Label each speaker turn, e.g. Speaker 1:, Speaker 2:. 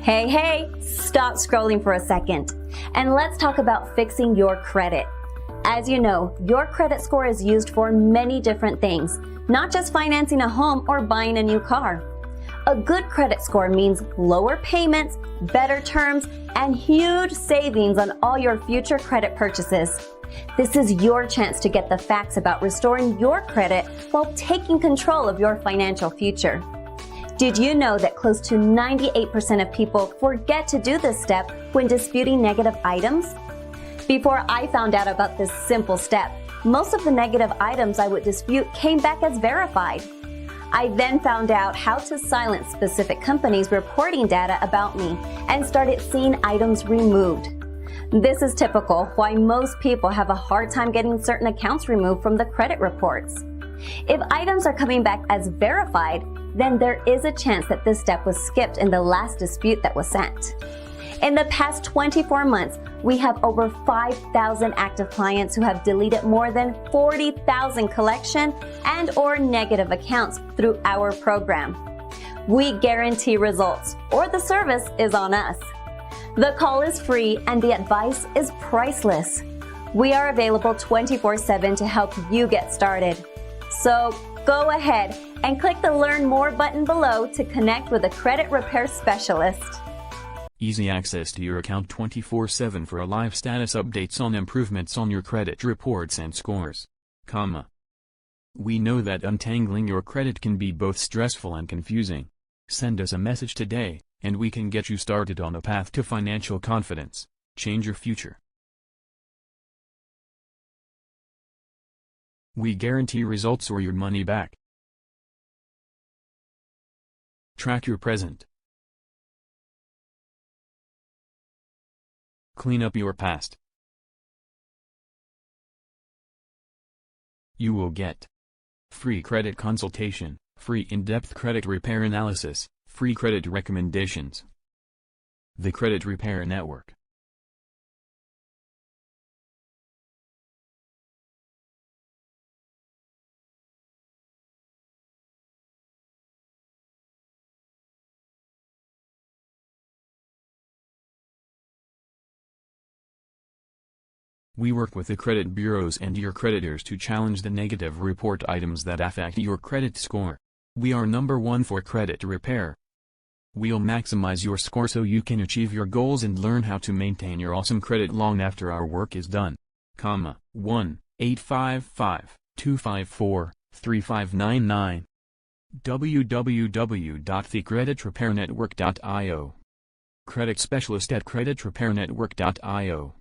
Speaker 1: Hey, stop scrolling for a second. And let's talk about fixing your credit. As you know, your credit score is used for many different things, not just financing a home or buying a new car. A good credit score means lower payments, better terms, and huge savings on all your future credit purchases. This is your chance to get the facts about restoring your credit while taking control of your financial future. Did you know that close to 98% of people forget to do this step when disputing negative items? Before I found out about this simple step, most of the negative items I would dispute came back as verified. I then found out how to silence specific companies reporting data about me and started seeing items removed. This is typical why most people have a hard time getting certain accounts removed from the credit reports. If items are coming back as verified, then there is a chance that this step was skipped in the last dispute that was sent. In the past 24 months, we have over 5,000 active clients who have deleted more than 40,000 collection and/or negative accounts through our program. We guarantee results, or the service is on us. The call is free and the advice is priceless. We are available 24/7 to help you get started. So go ahead and click the Learn More button below to connect with a credit repair specialist.
Speaker 2: Easy access to your account 24/7 for live status updates on improvements on your credit reports and scores. We know that untangling your credit can be both stressful and confusing. Send us a message today, and we can get you started on a path to financial confidence. Change your future. We guarantee results or your money back. Track your present. Clean up your past. You will get free credit consultation, free in-depth credit repair analysis, free credit recommendations. The Credit Repair Network. We work with the credit bureaus and your creditors to challenge the negative report items that affect your credit score. We are #1 for credit repair. We'll maximize your score so you can achieve your goals and learn how to maintain your awesome credit long after our work is done. 1-855-254-3599 www.thecreditrepairnetwork.io. Credit specialist at creditrepairnetwork.io.